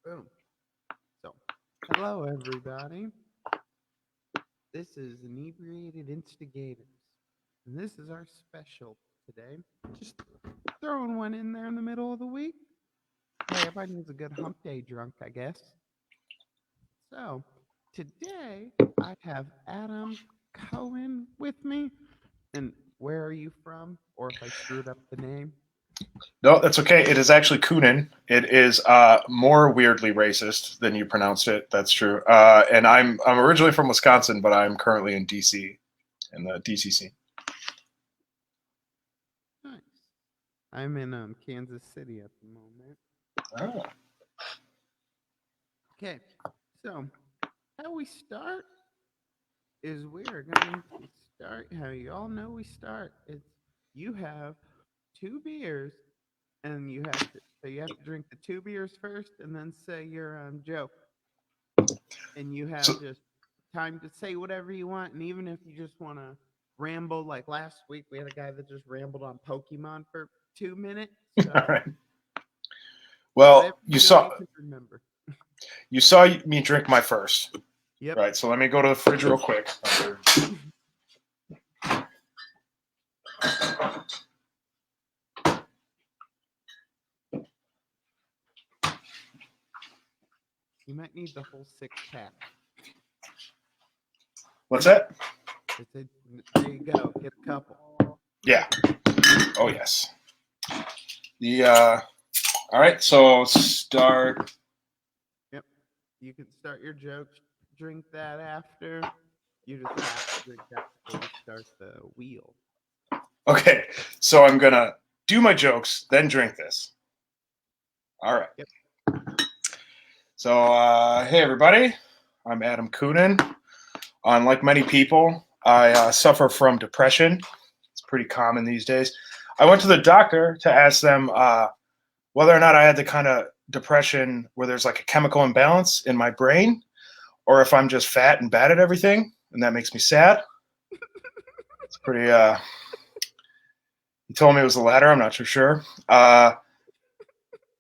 Boom. So, hello everybody. This is Inebriated Instigators. And this is our special today. Just throwing one in there in the middle of the week. Hey, everybody needs a good hump day drunk, I guess. So, today I have Adam Cohen with me. And where are you from? Or if I screwed up the name? No, that's okay. It is actually Kunin. It is more weirdly racist than you pronounced it. That's true. And I'm originally from Wisconsin, but I'm currently in DC, in the DC scene. Nice. I'm in Kansas City at the moment. Oh. Okay, so how we start is we're going to start how you all know we start. It's you have two beers, and you have to drink the two beers first, and then say your joke, and you have So, just time to say whatever you want, and even if you just want to ramble, like last week we had a guy that just rambled on Pokemon for 2 minutes, all so right. Well, whatever you can remember. you saw me drink my first, Yep. right? So let me go to the fridge real quick. You might need the whole 6-pack. What's that? There you go. Get a couple. Yeah. Oh yes. All right. So start. Yep. You can start your jokes. Drink that after. You just have to drink that before we start the wheel. Okay. So I'm gonna do my jokes, then drink this. All right. Yep. So, hey everybody, I'm Adam Kunin. Unlike many people, I suffer from depression. It's pretty common these days. I went to the doctor to ask them whether or not I had the kind of depression where there's like a chemical imbalance in my brain, or if I'm just fat and bad at everything, and that makes me sad. It's pretty. He told me it was the latter. I'm not too sure.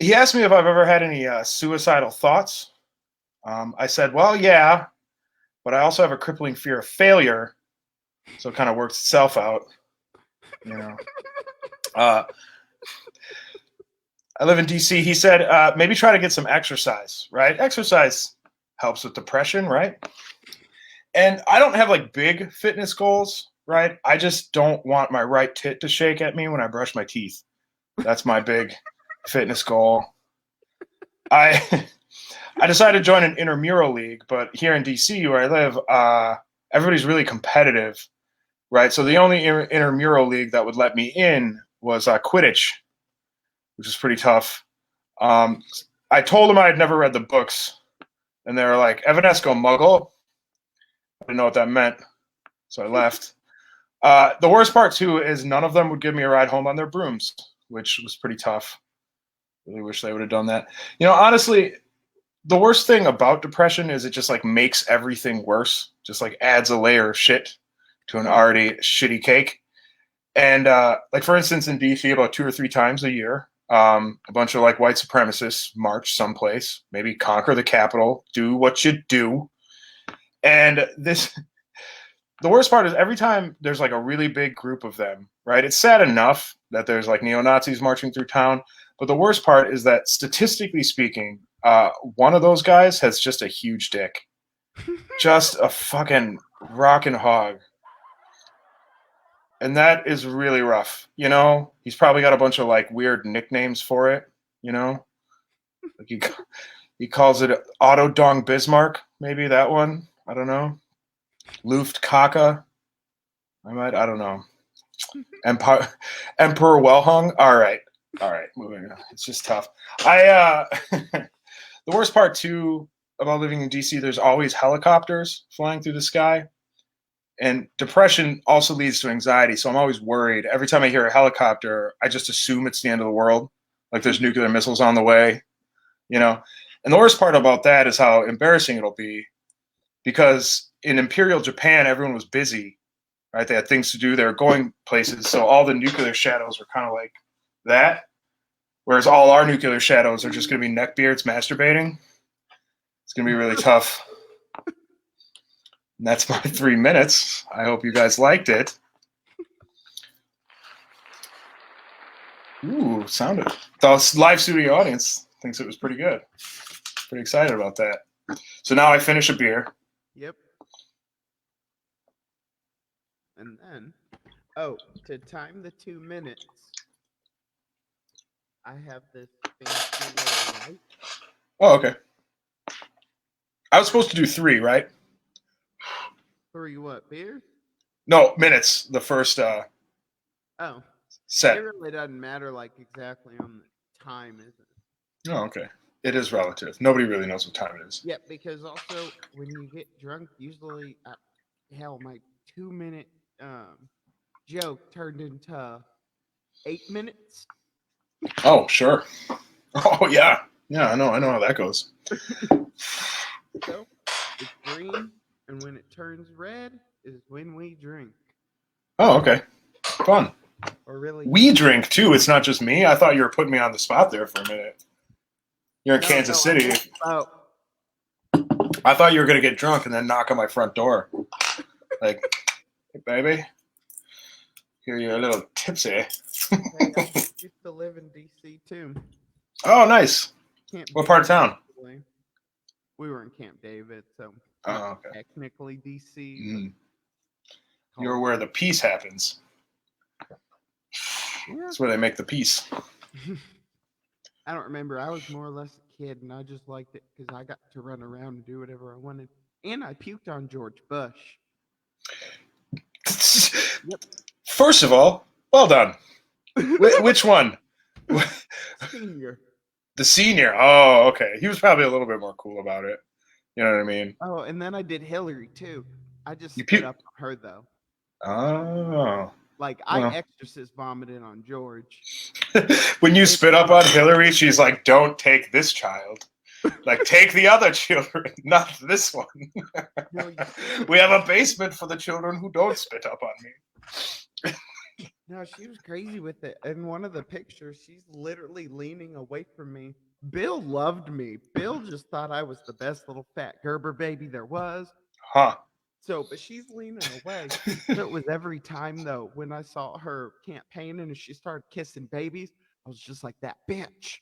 He asked me if I've ever had any suicidal thoughts. I said, well, yeah, but I also have a crippling fear of failure, so it kind of works itself out, you know. I live in DC. He said, maybe try to get some exercise, right? Exercise helps with depression, right? And I don't have like big fitness goals, right? I just don't want my right tit to shake at me when I brush my teeth. That's my big fitness goal. I decided to join an intramural league, but here in DC where I live, everybody's really competitive, right? So the only intramural league that would let me in was Quidditch, which is pretty tough. I told them I had never read the books, and they were like, Evanesco Muggle? I didn't know what that meant, so I left. The worst part, too, is none of them would give me a ride home on their brooms, which was pretty tough. Really wish they would have done that. You know, honestly, the worst thing about depression is it just like makes everything worse. Just like adds a layer of shit to an already shitty cake. And like for instance, in DC, about 2 or 3 times a year, a bunch of like white supremacists march someplace, maybe conquer the Capitol, do what you do. And the worst part is every time there's like a really big group of them, right? It's sad enough that there's like neo-Nazis marching through town. But the worst part is that statistically speaking, one of those guys has just a huge dick. Just a fucking rockin' hog. And that is really rough, you know? He's probably got a bunch of like weird nicknames for it, you know? Like he calls it Otto Dong Bismarck, maybe that one. I don't know. Luft Kaka. I don't know. Emperor Wellhung. All right, moving on. It's just tough. The worst part too about living in DC, there's always helicopters flying through the sky, and depression also leads to anxiety. So I'm always worried. Every time I hear a helicopter, I just assume it's the end of the world, like there's nuclear missiles on the way, you know. And the worst part about that is how embarrassing it'll be, because in Imperial Japan, everyone was busy. Right, they had things to do. They were going places, so all the nuclear shadows were kind of like that. Whereas all our nuclear shadows are just going to be neckbeards masturbating. It's going to be really tough. And that's my 3 minutes. I hope you guys liked it. Ooh, sounded. The live studio audience thinks it was pretty good. Pretty excited about that. So now I finish a beer. Yep. And then, to time the 2 minutes, I have this fancy little light. Oh, okay. I was supposed to do 3, right? 3 what, beers? No, minutes. The first Oh. set. It really doesn't matter, like, exactly on the time, is it? Oh, okay. It is relative. Nobody really knows what time it is. Yeah, because also, when you get drunk, usually, my 2-minute joke turned into 8 minutes. Oh, sure. Oh, yeah. Yeah, I know how that goes. So, it's green, and when it turns red is when we drink. Oh, okay. Fun. Or really... We drink, too. It's not just me. I thought you were putting me on the spot there for a minute. You're in Kansas City. I thought you were going to get drunk and then knock on my front door. Like, hey, baby, here you're a little tipsy. Hey, I used to live in D.C. too. Oh, nice. What part of town? We were in Camp David, so okay. Technically D.C. Mm. You're where the peace happens. Yeah. That's where they make the peace. I don't remember. I was more or less a kid, and I just liked it because I got to run around and do whatever I wanted. And I puked on George Bush. Yep. First of all, well done. Which one? Senior. The senior. Oh, okay. He was probably a little bit more cool about it. You know what I mean? Oh, and then I did Hillary, too. I just spit up on her, though. Oh. Like, I exorcist vomited on George. When you spit up on Hillary, she's like, don't take this child. Like, take the other children, not this one. We have a basement for the children who don't spit up on me. No, she was crazy with it. In one of the pictures, she's literally leaning away from me. Bill loved me. Bill just thought I was the best little fat Gerber baby there was. Huh. So, but she's leaning away. So it was every time, though, when I saw her campaigning and she started kissing babies, I was just like, that bitch.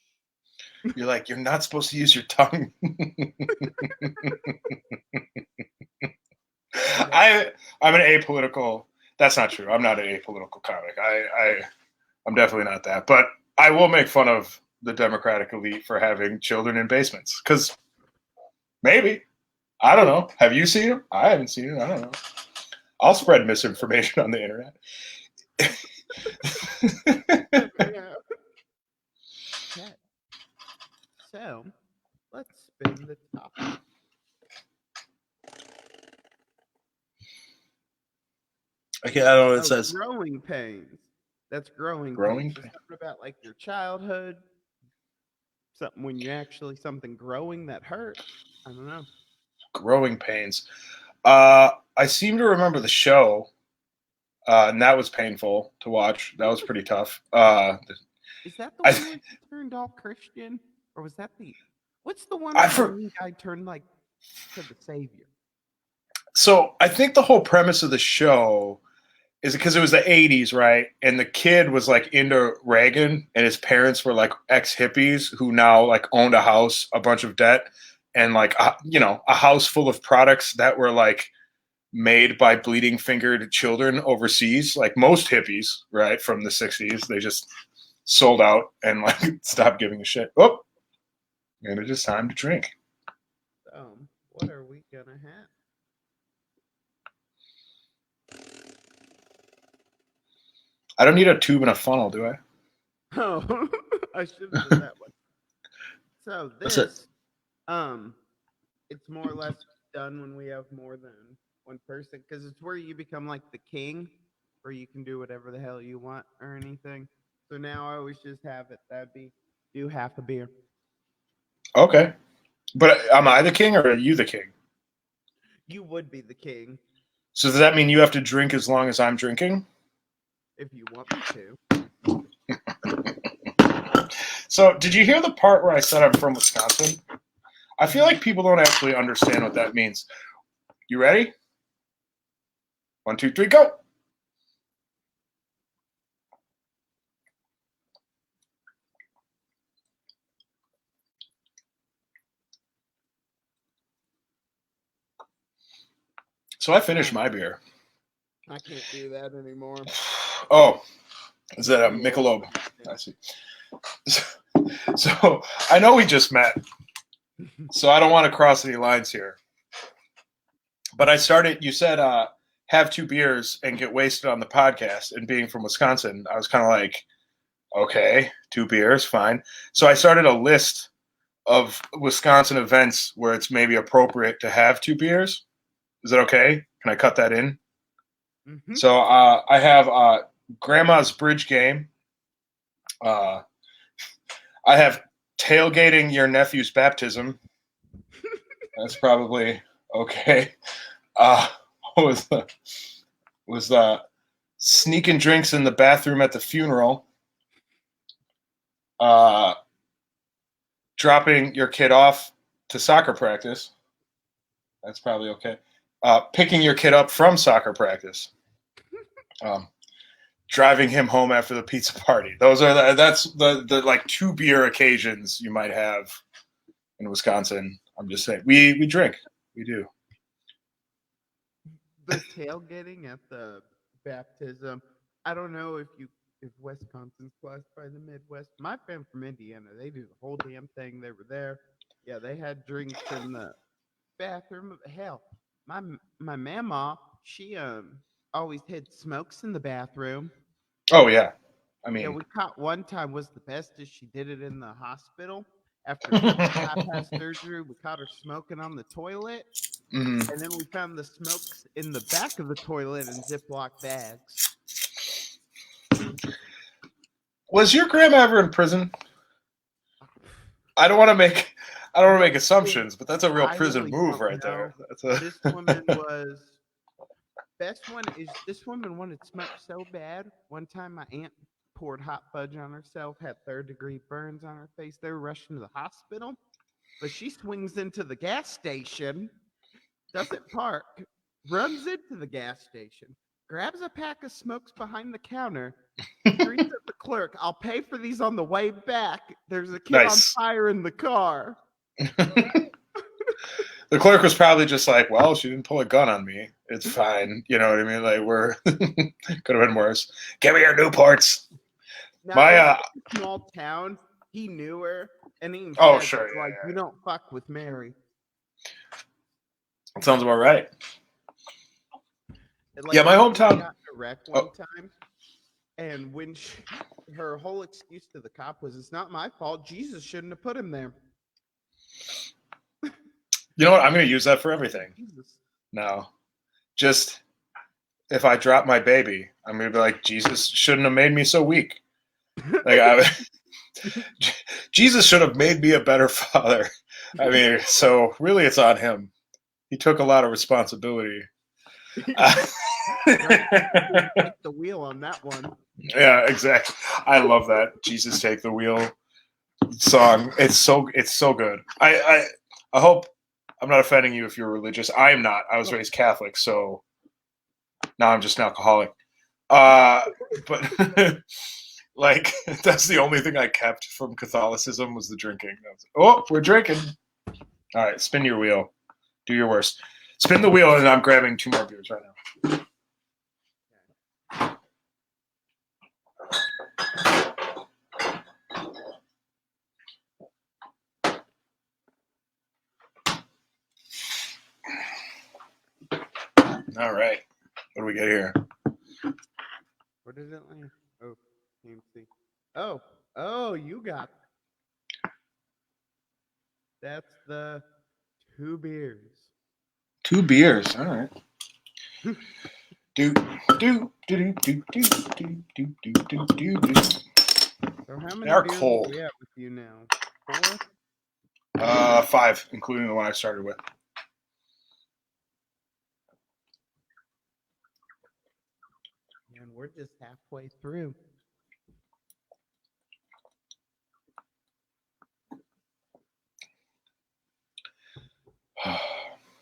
You're like, you're not supposed to use your tongue. I'm an apolitical. That's not true. I'm not an apolitical comic. I'm definitely not that. But I will make fun of the Democratic elite for having children in basements. Because maybe. I don't know. Have you seen them? I haven't seen it. I don't know. I'll spread misinformation on the internet. Okay. So, let's spin the topic. Okay, I don't know what it says. Growing pains. That's growing pains. Something about like your childhood. Something when you actually something growing that hurt. I don't know. Growing pains. I seem to remember the show, and that was painful to watch. That was pretty tough. Is that the one where he turned all Christian, or was that the? What's the one where the guy turned like to the Savior? So I think the whole premise of the show is because it was the 80s, right? And the kid was like into Reagan, and his parents were like ex-hippies who now like owned a house, a bunch of debt, and like a house full of products that were like made by bleeding fingered children overseas. Like most hippies, right, from the 60s, they just sold out and like stopped giving a shit. Oh, and it's just time to drink. What are we gonna have? I don't need a tube and a funnel, do I? Oh, I should have done that one. So this, it's more or less done when we have more than one person, because it's where you become like the king, where you can do whatever the hell you want or anything. So now I always just have it. That'd be do half a beer. Okay, but am I the king or are you the king? You would be the king. So does that mean you have to drink as long as I'm drinking? If you want me to. So did you hear the part where I said I'm from Wisconsin? I feel like people don't actually understand what that means. You ready? 1, 2, 3, go. So I finished my beer. I can't do that anymore. Oh, is that a Michelob? I see. So I know we just met, so I don't want to cross any lines here. But you said have 2 beers and get wasted on the podcast. And being from Wisconsin, I was kind of like, okay, 2 beers, fine. So I started a list of Wisconsin events where it's maybe appropriate to have 2 beers. Is that okay? Can I cut that in? Mm-hmm. So I have Grandma's Bridge Game. I have tailgating your nephew's baptism. That's probably okay. What was sneaking drinks in the bathroom at the funeral. Dropping your kid off to soccer practice. That's probably okay. Picking your kid up from soccer practice. Driving him home after the pizza party. That's the like 2 beer occasions you might have in Wisconsin. I'm just saying we drink. We do. The tailgating at the baptism. I don't know if Wisconsin's classed by the Midwest. My fam from Indiana, they do the whole damn thing. They were there. Yeah, they had drinks in the bathroom. Hell, my mama, she always hid smokes in the bathroom. Oh yeah. I Yeah, mean, we caught one time was the bestest. She did it in the hospital after triple bypass surgery. We caught her smoking on the toilet. mhm. And then we found the smokes in the back of the toilet in Ziploc bags. Was your grandma ever in prison? I don't want to make assumptions, but that's a real prison really move don't right know. there. This woman was best one is this woman wanted smoke so bad. One time my aunt poured hot fudge on herself, had 3rd-degree burns on her face. They were rushing to the hospital, but she swings into the gas station, doesn't park, runs into the gas station, grabs a pack of smokes behind the counter, screams at the clerk, "I'll pay for these on the way back. There's a kid Nice. on fire in the car." The clerk was probably just like, well, she didn't pull a gun on me. It's fine. You know what I mean? Like, we're could have been worse. Give me your Newports. Now, My it's a small town. He knew her, and he Oh, said, sure, yeah, like, yeah. "You don't fuck with Mary." That sounds about right. And, like, Yeah, my she hometown. got in a wreck one time, and when her whole excuse to the cop was, "It's not my fault. Jesus shouldn't have put him there." You know what? I'm going to use that for everything. Jesus. No, just if I drop my baby, I'm going to be like, Jesus shouldn't have made me so weak. Like, Jesus should have made me a better father. I mean, so really, it's on him. He took a lot of responsibility. Take the wheel on that one. Yeah, exactly. I love that Jesus Take the Wheel song. It's so good. I hope I'm not offending you if you're religious. I am not. I was raised Catholic, so now I'm just an alcoholic. But like that's the only thing I kept from Catholicism was the drinking. Oh, we're drinking. All right, spin your wheel. Do your worst. Spin the wheel, and I'm grabbing 2 more beers right now. All right. What do we get here? Where did it land? Oh, can't see. Oh, you got. That's the 2 beers. 2 beers. All right. Do do do do do do do do do do do. So how many They are beers cold. do we have with you now? 4? 5, including the one I started with. And we're just halfway through.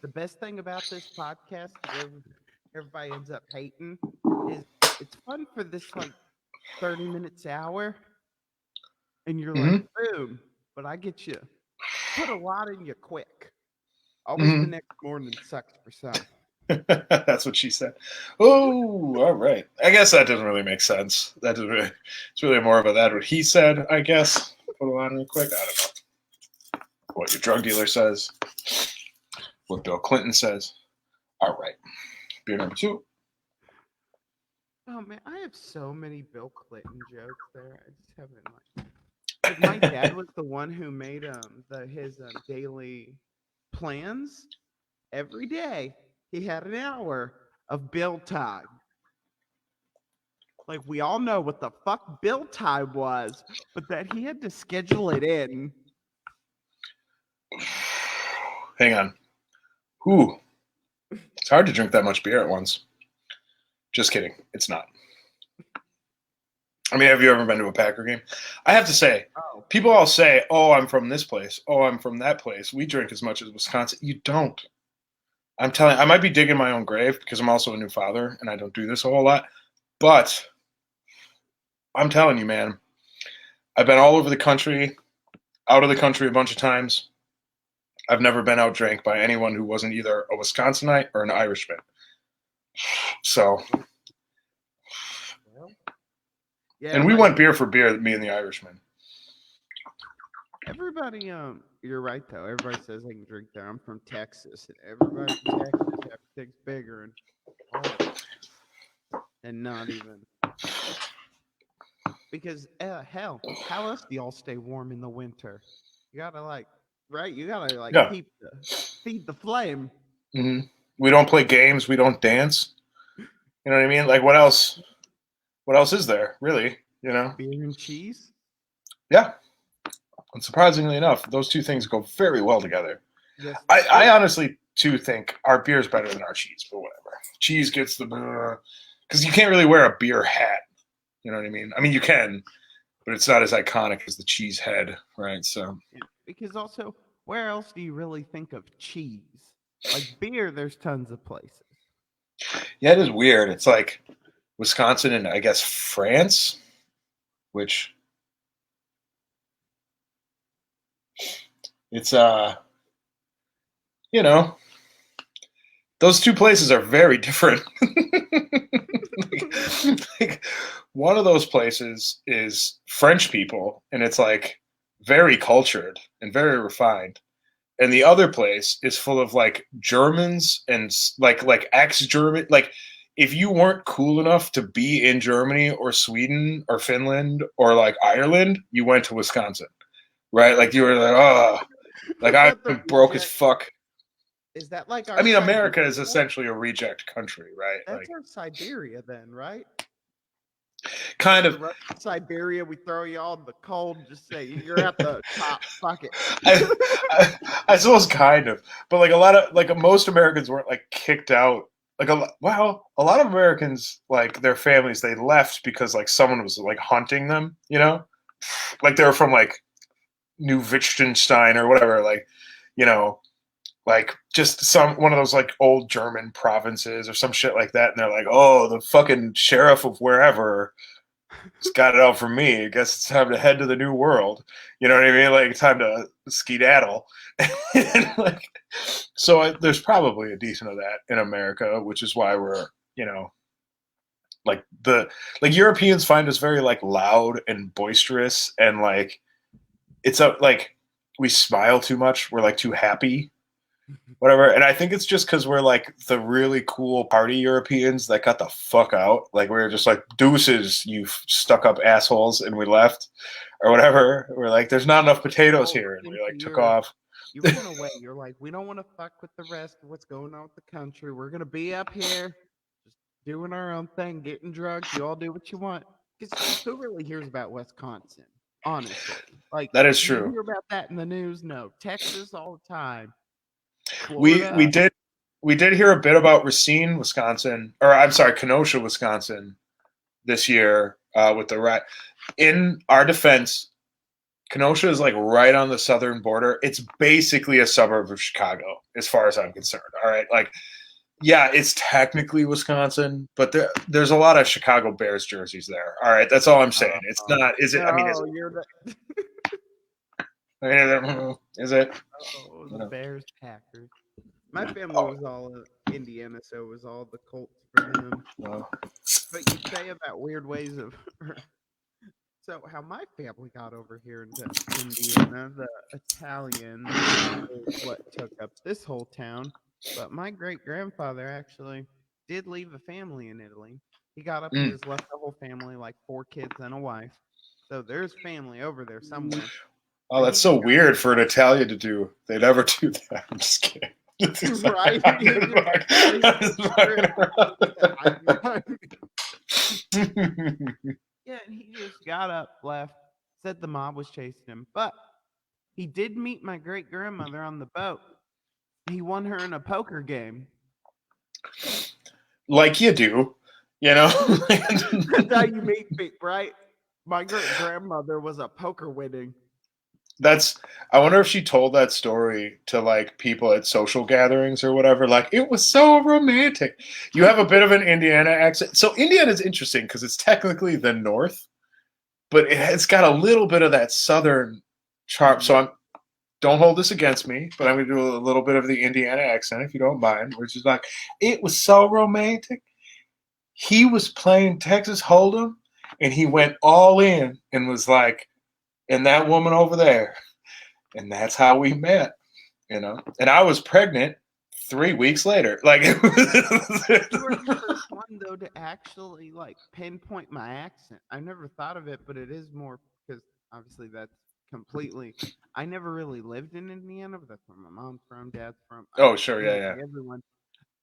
the best thing about this podcast, where everybody ends up hating, is it's fun for this like 30 minutes hour, and you're like, Mhm. boom, but I get you put a lot in you quick. Always the Mhm. next morning sucks for some. That's what she said. Oh, all right. I guess that doesn't really make sense. That doesn't really. It's really more of a that what he said. I guess. Put it on real quick. I don't know what your drug dealer says. What Bill Clinton says. All right. Beer number 2. Oh man, I have so many Bill Clinton jokes there. I just haven't like my dad was the one who made his daily plans every day. He had an hour of bill time. Like we all know what the fuck bill time was, but that he had to schedule it in. Hang on. Ooh, it's hard to drink that much beer at once. Just kidding. It's not. I mean, have you ever been to a Packer game? I have to say, Oh, people all say, "Oh, I'm from this place. Oh, I'm from that place. We drink as much as Wisconsin." You don't. I'm telling. I might be digging my own grave because I'm also a new father and I don't do this a whole lot. But I'm telling you, man, I've been all over the country, out of the country a bunch of times. I've never been outdrank by anyone who wasn't either a Wisconsinite or an Irishman. So, well, yeah, and we like went beer for beer, me and the Irishman. everybody, you're right though. Everybody says they can drink there. I'm from Texas, and everybody from Texas, everything's bigger and and not even because hell, how else do y'all stay warm in the winter? You gotta like, right? You gotta like Yeah. feed the flame. Hmm. We don't play games. We don't dance. You know what I mean? Like, what else? What else is there, really? You know? Beer and cheese. Yeah. And surprisingly enough, those two things go very well together. Yes. I honestly, too, think our beer is better than our cheese, but whatever. Cheese gets the because you can't really wear a beer hat. You know what I mean? I mean, you can, but it's not as iconic as the cheese head, right? So, Because also, where else do you really think of cheese? Like beer, there's tons of places. yeah, it is weird. It's like Wisconsin and I guess France, which it's you know, those two places are very different. like, one of those places is French people, and it's like very cultured and very refined. And the other place is full of like Germans and like ex-German. Like, if you weren't cool enough to be in Germany or Sweden or Finland or like Ireland, you went to Wisconsin, right? Like you were like, oh, like Is that the I'm broke as reject? fuck. Is that like I our mean, America Siberia? is essentially a reject country, right? That's Like, our Siberia then, right? kind The of. rest of Siberia, we throw you all in the cold. Just say you're at the top. Fuck it. I, I suppose kind of, but like a lot of like most Americans weren't like kicked out. Like a lot of Americans like their families they left because like someone was like hunting them. You know, like they were from like New Wittgenstein or whatever. Like, you know, like just some one of those like old German provinces or some shit like that, and they're like, oh, the fucking sheriff of wherever just got it out for me. I guess it's time to head to the new world. You know what I mean? Like time to skedaddle. like, so there's probably a decent of that in America, which is why we're, you know, like like Europeans find us very like loud and boisterous and like it's a like we smile too much. We're like too happy whatever. And I think it's just because we're like the really cool party Europeans that got the fuck out. Like we are just like deuces, you stuck up assholes, and we left or whatever. We're like, there's not enough potatoes here, and we like took off. You ran away. You're like, we don't want to fuck with the rest of what's going on with the country. We're gonna be up here, just doing our own thing, getting drunk. You all do what you want. Because who really hears about Wisconsin? Honestly, like, That is do you true. hear about that in the news? No, Texas all the time. We Florida. we did hear a bit about Racine, Wisconsin, or I'm sorry, Kenosha, Wisconsin, this year with the riot. In our defense, Kenosha is like right on the southern border. It's basically a suburb of Chicago, as far as I'm concerned. All right, like yeah, it's technically Wisconsin, but there's a lot of Chicago Bears jerseys there. All right, that's all I'm saying. It's not. Is it? I mean, is No, you're the is it? oh, You the know. Bears Packers. My family Oh, was all Indiana, so it was all the Colts for them. well, But you say about weird ways of so how my family got over here into Indiana, the Italians is what took up this whole town. But my great grandfather actually did leave a family in Italy. He got up and mm. just left the whole family, like 4 kids and a wife. So there's family over there somewhere. Oh, But that's he so just got weird for an Italian to do. They never do that. I'm just kidding. right. Yeah, and he just got up, left, said the mob was chasing him. But he did meet my great grandmother on the boat. He won her in a poker game. Like you do, you know. That's how you meet people, right? My great grandmother was a poker winning. That's. I wonder if she told that story to like people at social gatherings or whatever. Like it was so romantic. You have a bit of an Indiana accent. So Indiana is interesting because it's technically the North, but it's got a little bit of that Southern charm. So I'm. Don't hold this against me, but I'm going to do a little bit of the Indiana accent if you don't mind, which is like, it was so romantic. He was playing Texas Hold'em, and he went all in and was like, and that woman over there. And that's how we met, you know? And I was pregnant 3 weeks later. Like, You were the first one though to actually like pinpoint my accent. I never thought of it, but it is more because obviously that's completely. I never really lived in Indiana, but that's where my mom's from, dad's from. oh, sure, yeah, yeah. Basically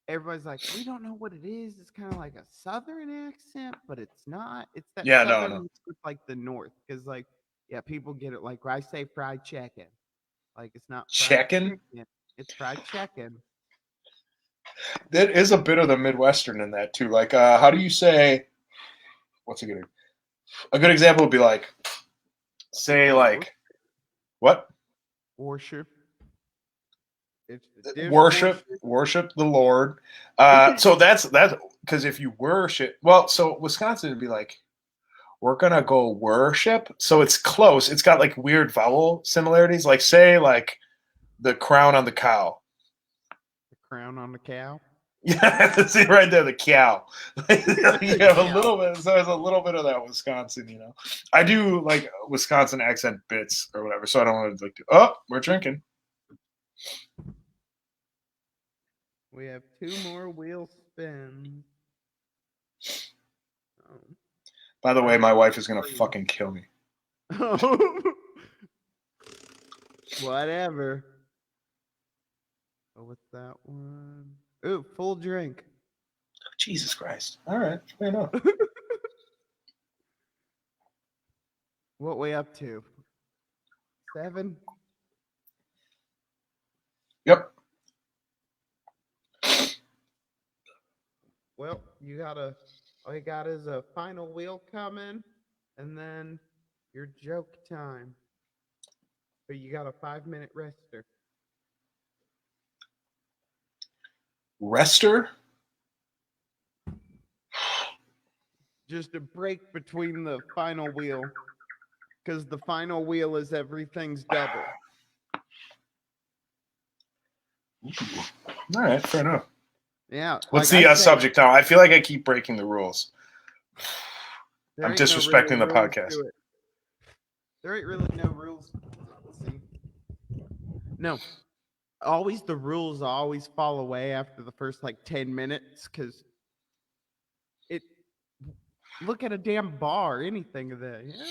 everybody's like, we don't know what it is. It's kind of like a southern accent, but it's not. It's that Yeah, no, southern no. mixed with like the north, because like yeah, people get it like when I say fried chicken, like it's not fried Chicken? chicken, it's fried chicken. That is a bit of the Midwestern in that, too. Like, how do you say, what's a good example would be like, say, like, what? Worship. It's the dish Worship the Lord. So that's because if you worship, well, so Wisconsin would be like, we're gonna go worship. So it's close. It's got like weird vowel similarities. Like say like the crown on the cow. the crown on the cow. Yeah, see right there, the cow. You have a Cow. little bit. So there's a little bit of that Wisconsin. You know, I do like Wisconsin accent bits or whatever. So I don't want to like. Oh, we're drinking. We have 2 more wheel spins. Oh. By the way, my wife is gonna fucking kill me. Whatever. Oh, what's that one? Ooh, full drink. Jesus Christ! All right, fair enough. What we up to? 7? Yep. Well, all you got is a final wheel coming, and then your joke time. But you got a 5-minute rester. Rester? Just a break between the final wheel. Because the final wheel is everything's double. All right, fair enough. Yeah. What's like the I said, subject now? I feel like I keep breaking the rules. there I'm ain't no disrespecting really the rules podcast. to it. There ain't really no rules. Let's see. No. Always the rules always fall away after the first like 10 minutes because it. Look at a damn bar, anything of that. Yeah,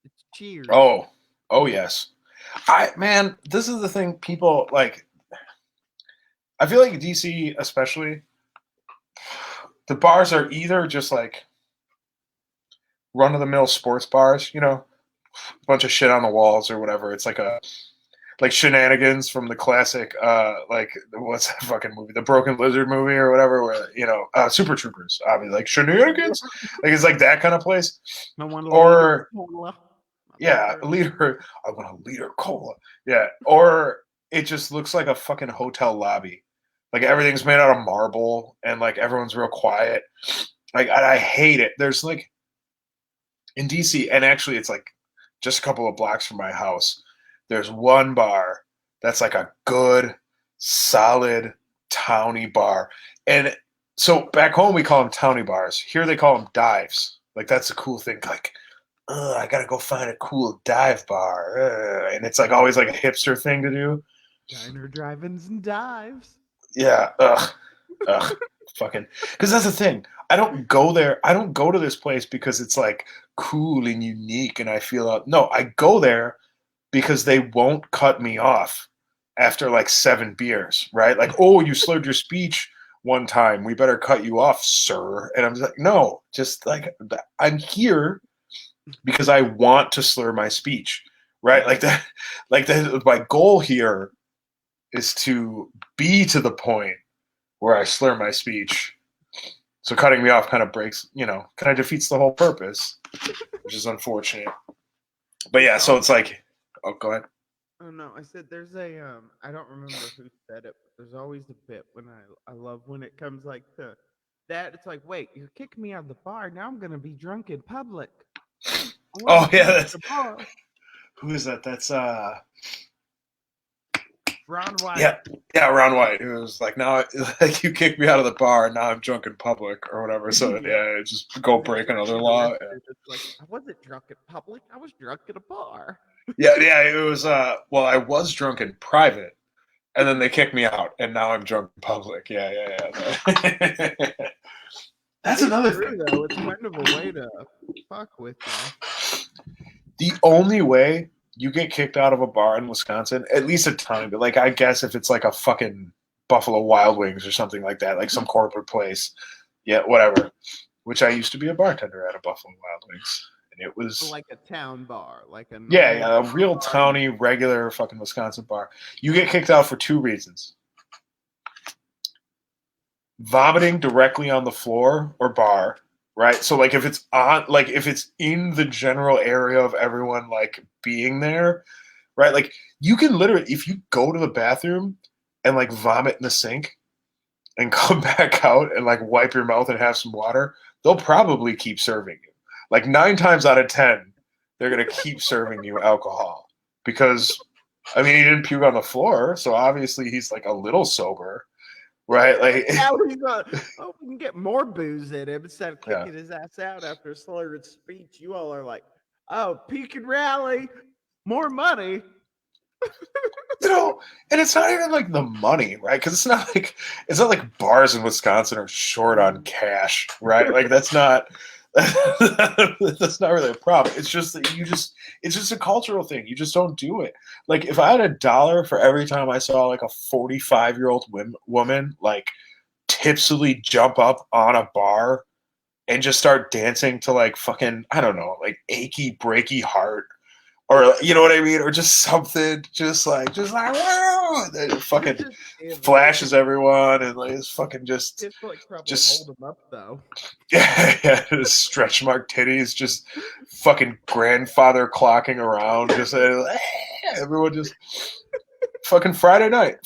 it's cheers. Oh yes. Man, this is the thing. People like. I feel like DC, especially, the bars are either just like run of the mill sports bars, you know, a bunch of shit on the walls or whatever. It's like shenanigans from the classic, like what's that fucking movie, the Broken Lizard movie or whatever, where you know, Super Troopers, obviously, like shenanigans, like it's like that kind of place. I want Or Yeah, a liter. I want a liter cola. Yeah, or it just looks like a fucking hotel lobby. Like everything's made out of marble, and like everyone's real quiet. Like I hate it. There's like in DC, and actually, it's like just a couple of blocks from my house. There's one bar that's like a good, solid towny bar, and so back home we call them towny bars. Here they call them dives. Like that's a cool thing. Like I gotta go find a cool dive bar, and it's like always like a hipster thing to do. Diner drive-ins and dives. Yeah, ugh, fucking. Because that's the thing. I don't go there. I don't go to this place because it's like cool and unique, and I feel out. No, I go there because they won't cut me off after like 7 beers, right? Like, oh, you slurred your speech one time. We better cut you off, sir. And I'm just like, no, just like I'm here because I want to slur my speech, right? Like that, like that. My goal here is to be to the point where I slur my speech. So cutting me off kind of breaks, kind of defeats the whole purpose, which is unfortunate. But yeah, so it's like, oh, go ahead. Oh no, I said there's a I don't remember who said it, but there's always a bit when I love when it comes like to that. It's like, wait, you're kicking me out of the bar. Now I'm gonna be drunk in public. I Oh wasn't yeah, drunk at that's the bar. who is that? That's Ron White. yeah, Ron White. It was like now, like you kicked me out of the bar, and now I'm drunk in public or whatever. So yeah, just go And then break you another get law. arrested. It's like I wasn't drunk in public. I was drunk at a bar. Yeah. It was well, I was drunk in private, and then they kicked me out, and now I'm drunk in public. Yeah. That's It's another true thing. though. It's kind of a way to fuck with you. The only way you get kicked out of a bar in Wisconsin, at least a time, but like I guess if it's like a fucking Buffalo Wild Wings or something like that, like some corporate place, yeah, whatever. Which I used to be a bartender at a Buffalo Wild Wings, and it was Like a town bar, like a normal yeah, a real bar. towny, regular fucking Wisconsin bar. You get kicked out for 2 reasons: vomiting directly on the floor or bar, right? So like if it's on, like if it's in the general area of everyone like being there, right? Like you can literally, if you go to the bathroom and like vomit in the sink and come back out and like wipe your mouth and have some water, they'll probably keep serving you. Like 9 times out of 10, they're gonna keep serving you alcohol because, I mean, he didn't puke on the floor, so obviously he's like a little sober, right? Like, Now he's oh, we can get more booze in him instead of yeah. kicking his ass out after a slurred speech. You all are like, oh, peak and rally, more money. And it's not even like the money, right? Because it's not like bars in Wisconsin are short on cash, right? Like that's not that's not really a problem. It's just that it's just a cultural thing. You just don't do it. Like if I had $1 for every time I saw like a 45-year-old woman like tipsily jump up on a bar and just start dancing to like fucking, I don't know, like achy breaky heart, or you know what I mean, or just something, just like wow, and then it fucking flashes everyone, and like it's fucking just like probably just hold him up though. yeah, stretch mark titties, just fucking grandfather clocking around, just everyone just fucking Friday night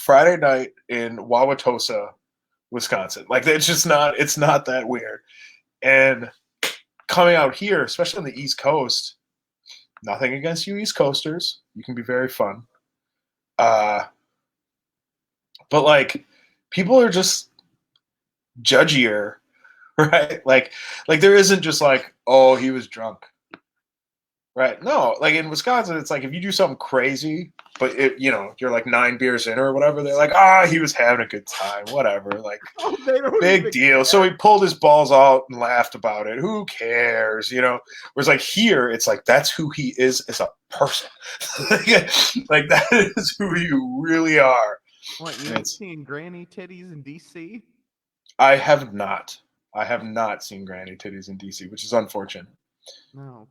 in Wauwatosa, Wisconsin. Like it's not that weird. And coming out here, especially on the East Coast, nothing against you East Coasters. You can be very fun. But like people are just judgier, right? Like there isn't just like, oh, he was drunk. Right? No, like in Wisconsin, it's like if you do something crazy, but you're like 9 beers in or whatever, they're like, he was having a good time, whatever. Like, big deal. So he pulled his balls out and laughed about it. Who cares? Whereas like here, it's like that's who he is as a person. Like that is who you really are. What, you haven't seen granny titties in DC? I have not. I have not seen granny titties in DC, which is unfortunate. No.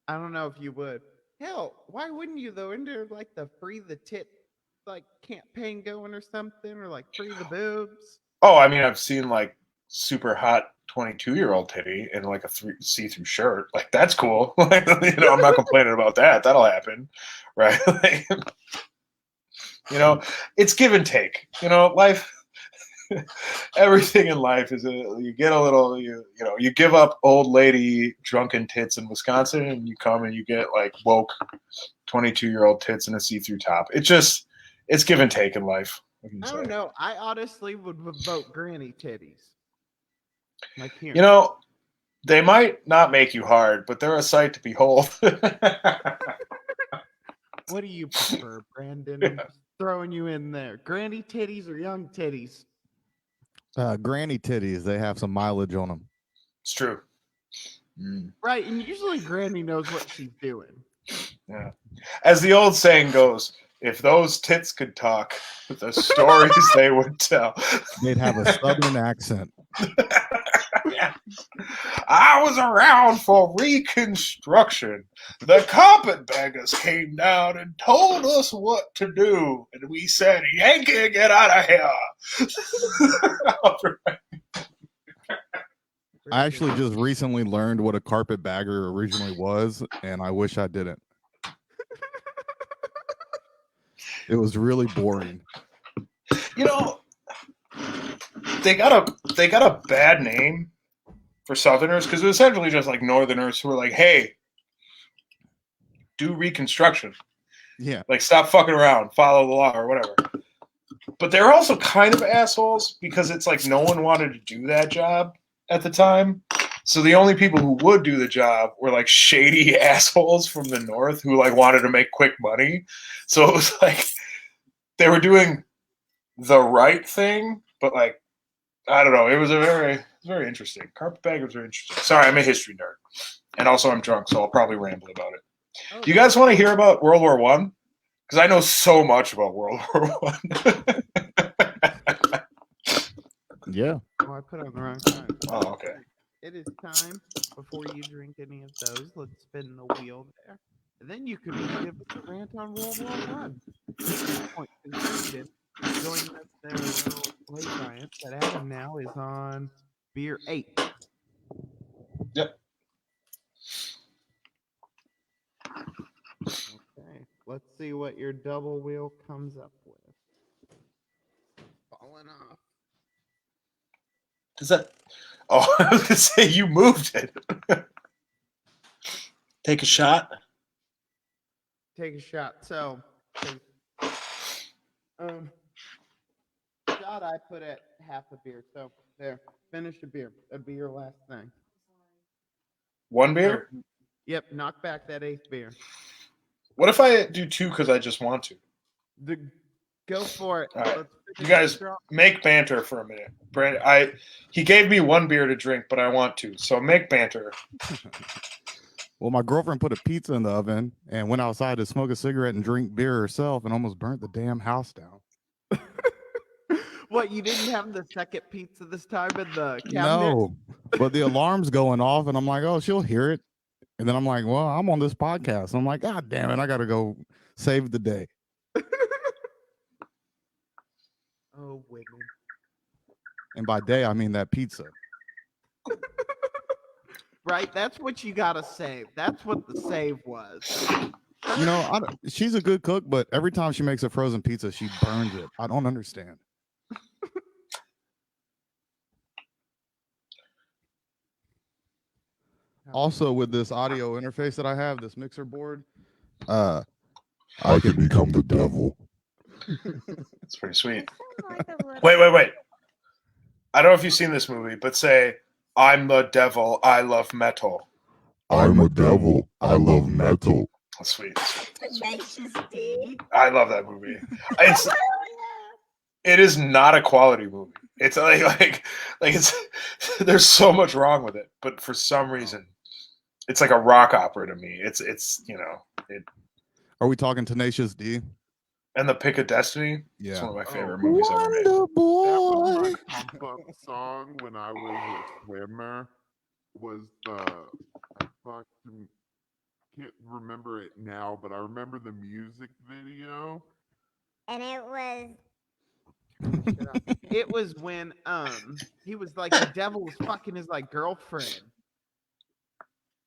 I don't know if you would. Hell, why wouldn't you though? Isn't there like the free the tit like campaign going or something, or like free the boobs? Oh, I mean, I've seen like super hot 22-year-old titty in like a see-through shirt, like that's cool. Like, I'm not complaining about that. That'll happen, right? Like, it's give and take. Life. Everything in life is you get a little you give up old lady drunken tits in Wisconsin, and you come and you get like woke 22-year-old tits in a see-through top. It's give and take in life. I don't know. I honestly would vote granny titties. Like here. They might not make you hard, but they're a sight to behold. What do you prefer, Brandon? I'm just throwing you in there. Granny titties or young titties? Granny titties. They have some mileage on them. It's true. Right, and usually Granny knows what she's doing. Yeah. As the old saying goes, if those tits could talk, the stories they would tell. They'd have a southern accent. Yeah. I was around for Reconstruction. The carpetbaggers came down and told us what to do, and we said, Yankee, get out of here. I actually just recently learned what a carpetbagger originally was, and I wish I didn't. It was really boring. They got a bad name for Southerners because it was essentially just like Northerners who were like, hey, do Reconstruction. Yeah. Like, stop fucking around, follow the law or whatever. But they're also kind of assholes because it's like no one wanted to do that job at the time. So the only people who would do the job were like shady assholes from the North who like wanted to make quick money. So it was like they were doing the right thing, but like, I don't know. It was very interesting. Carpetbaggers are interesting. Sorry, I'm a history nerd. And also I'm drunk, so I'll probably ramble about it. Oh, do you guys want to hear about World War I? Because I know so much about World War I. Yeah. Oh, I put on the wrong time. Oh, okay. It is time, before you drink any of those, let's spin the wheel there. And then you could give us a rant on World War I. Point conceded. Joining us there, Lay Science, that Adam now is on beer 8. Yep. Okay, let's see what your double wheel comes up with. Falling off. Does that? Oh, I was gonna say you moved it. Take a shot. Take a shot. So, shot I put at half a beer. So there, finish a beer. That'd be your last thing. One beer? So, yep. Knock back that 8th beer. What if I do 2 because I just want to? Go for it. All right. You guys make banter for a minute. Brandon, he gave me 1 beer to drink, but I want 2. So make banter. Well, my girlfriend put a pizza in the oven and went outside to smoke a cigarette and drink beer herself and almost burnt the damn house down. What, you didn't have the second pizza this time in the cabinet? No, but the alarm's going off and I'm like, oh, she'll hear it. And then I'm like, well, I'm on this podcast. I'm like, God damn it, I got to go save the day. Oh, women. And by day, I mean that pizza. Right? That's what you got to save. That's what the save was. You know, she's a good cook, but every time she makes a frozen pizza, she burns it. I don't understand. Also, with this audio interface that I have, this mixer board, I can become the devil. That's pretty sweet. Wait. I don't know if you've seen this movie, but say, I'm the devil, I love metal. I'm a devil, I love metal. That's sweet. I love that movie. It is not a quality movie. It's like it's there's so much wrong with it, but for some reason, it's like a rock opera to me. It's Are we talking Tenacious D? And the Pick of Destiny. Yeah, it's one of my favorite movies ever made. That was my pump up song when I was a swimmer. Was I can't remember it now, but I remember the music video. And it was It was when he was like the devil was fucking his like girlfriend,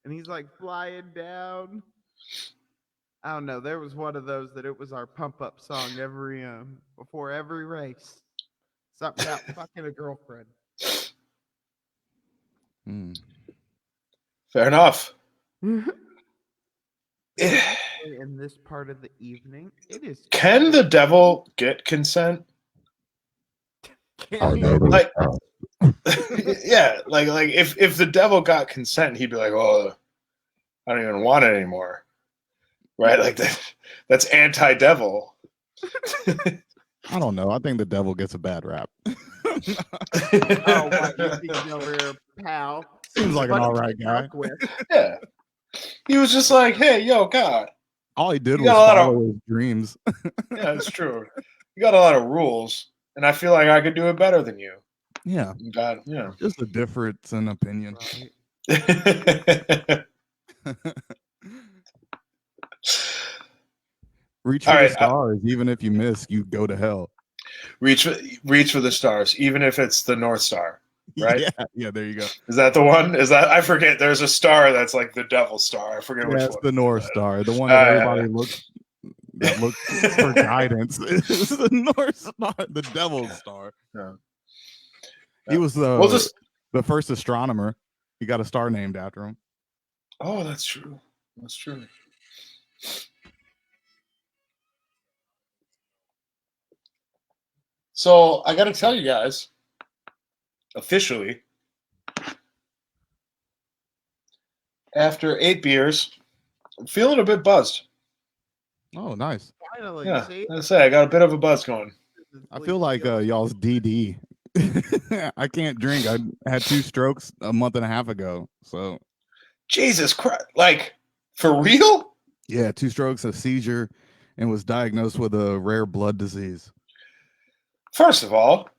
and he's like flying down. I don't know. There was one of those that it was our pump up song every before every race. Something about fucking a girlfriend. Hmm. Fair enough. In this part of the evening, it is. Can the devil get consent? Like, yeah, like if the devil got consent, he'd be like, "Oh, I don't even want it anymore," right? Like that's anti-devil. I don't know. I think the devil gets a bad rap. Oh, what you think over here, pal? Seems like an all right guy. Yeah, he was just like, "Hey, yo, God." All he did You was got a lot follow his dreams. Yeah, it's true. You got a lot of rules, and I feel like I could do it better than you. Yeah, God, yeah. just a difference in opinion. Right. Reach for All the right, stars. Even if you miss, you go to hell. reach for the stars, even if it's the North Star, right? Yeah. There you go. Is that the one? Is that I forget? There's a star that's like the Devil Star. I forget which That's one. the North Star, the one that everybody looks for guidance. It's the North Star, the Devil's Star. Yeah. He was the the first astronomer. He got a star named after him. Oh, that's true. That's true. So I got to tell you guys, officially, after 8 beers, I'm feeling a bit buzzed. Oh, nice. Finally, Yeah, see? I say I got a bit of a buzz going. I feel like y'all's DD. I can't drink. I had 2 strokes a month and a half ago. So Jesus Christ! Like for real? yeah, 2 strokes, a seizure, and was diagnosed with a rare blood disease. First of all,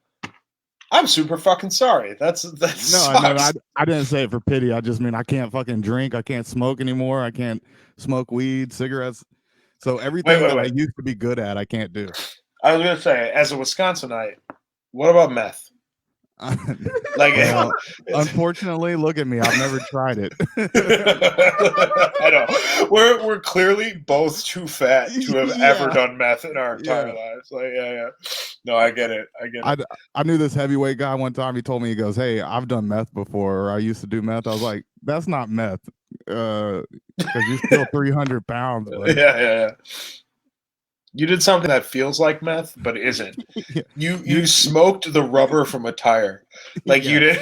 I'm super fucking sorry. That's No, sucks. I didn't say it for pity. I just mean I can't fucking drink. I can't smoke anymore. I can't smoke weed, cigarettes. So everything that I used to be good at, I can't do. I was gonna say, as a Wisconsinite, what about meth? Like, well, unfortunately, look at me. I've never tried it. I know we're clearly both too fat to have ever done meth in our entire lives. Like, yeah. No, I get it. I knew this heavyweight guy one time. He told me, he goes, "Hey, I've done meth before, or I used to do meth." I was like, "That's not meth, because you're still 300 pounds." Buddy. Yeah. You did something that feels like meth, but isn't. Yeah. You smoked the rubber from a tire, like you did.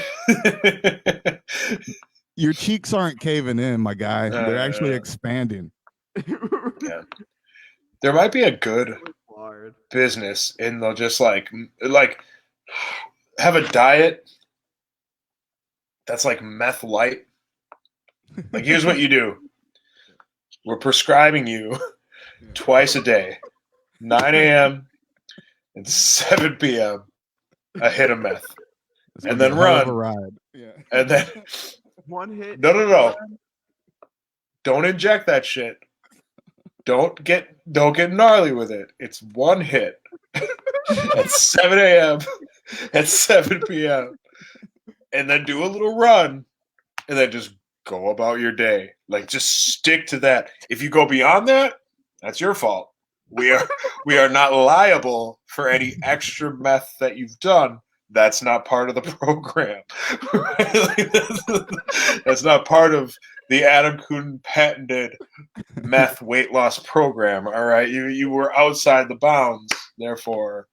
Your cheeks aren't caving in, my guy. They're actually expanding. Yeah, there might be a good business in the just like have a diet that's like meth light. Like, here's what you do: we're prescribing you twice a day. 9 a.m. and 7 p.m. a hit of meth, and then run. Yeah. And then one hit. No. Don't inject that shit. Don't get gnarly with it. It's one hit at 7 a.m. at 7 p.m. and then do a little run, and then just go about your day. Like, just stick to that. If you go beyond that, that's your fault. We are not liable for any extra meth that you've done. That's not part of the program. That's not part of the Adam Kuhn patented meth weight loss program. All right, you were outside the bounds. Therefore,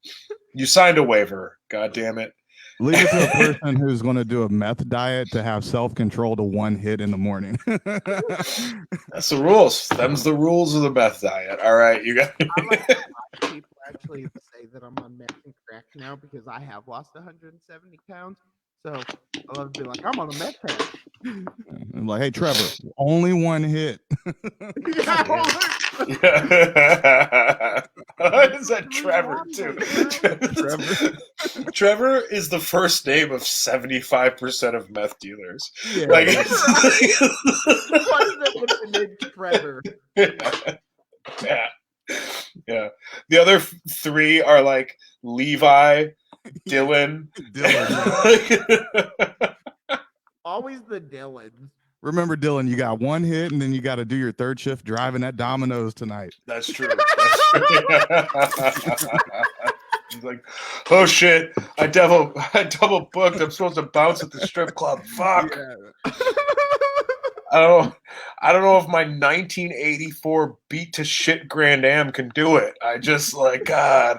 you signed a waiver. God damn it. Leave it to a person who's going to do a meth diet to have self-control to one hit in the morning. That's the rules. Them's the rules of the meth diet. All right, you got. I like a lot of people actually say that I'm on meth and crack now because I have lost 170 pounds. So I love to be like, I'm on a meth pack. I'm like, hey, Trevor, only one hit. Is that Trevor too? Trevor is the first name of 75% of meth dealers. Yeah. Like, What is it with the name Trevor? Yeah. Yeah. The other three are like Levi, Dylan. Dylan. Always the Dylans. Remember, Dylan, you got one hit, and then you got to do your third shift driving that Domino's tonight. That's true. He's like, oh shit, I double booked. I'm supposed to bounce at the strip club. Fuck. Yeah. I don't know if my 1984 beat to shit Grand Am can do it. I just like God.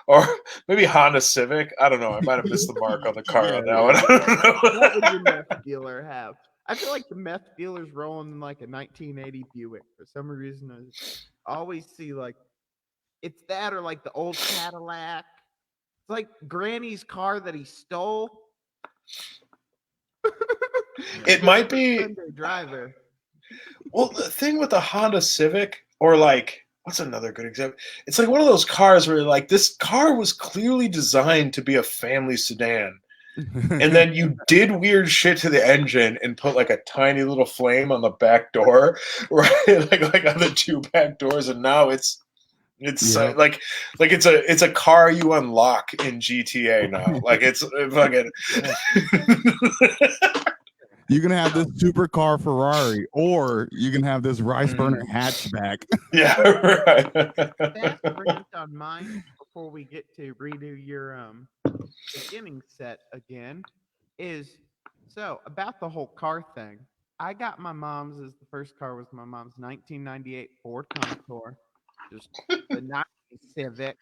Or maybe Honda Civic. I don't know. I might have missed the mark on the car on that one. What would your meth dealer have? I feel like the meth dealer's rolling in like a 1980 Buick. For some reason, I always see like it's that or like the old Cadillac. It's like Granny's car that he stole. It might be Sunday driver. Well, the thing with the Honda Civic, or like, what's another good example? It's like one of those cars where like this car was clearly designed to be a family sedan. And then you did weird shit to the engine and put like a tiny little flame on the back door, right? like on the two back doors, and now it's Yep. like it's a car you unlock in GTA now. Like it's fucking. You can have this supercar Ferrari, or you can have this rice burner hatchback. Yeah, right. Fast brings on mine before we get to redo your beginning set again is so about the whole car thing. I got my mom's as the first car was my mom's 1998 Ford Contour, just the 90s Civic,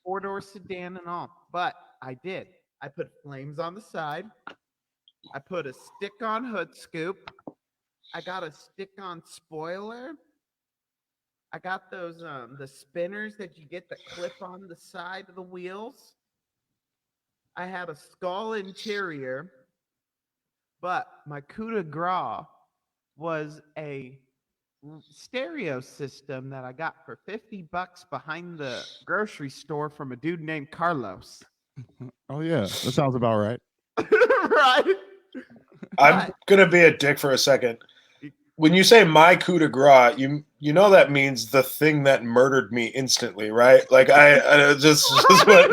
four-door sedan and all. But I put flames on the side. I put a stick-on hood scoop. I got a stick-on spoiler. I got those the spinners that you get that clip on the side of the wheels. I had a skull interior, but my coup de grace was a stereo system that I got for $50 behind the grocery store from a dude named Carlos. Oh yeah, that sounds about right. Right? I'm gonna be a dick for a second. When you say my coup de grace, you know that means the thing that murdered me instantly, right? Like I just what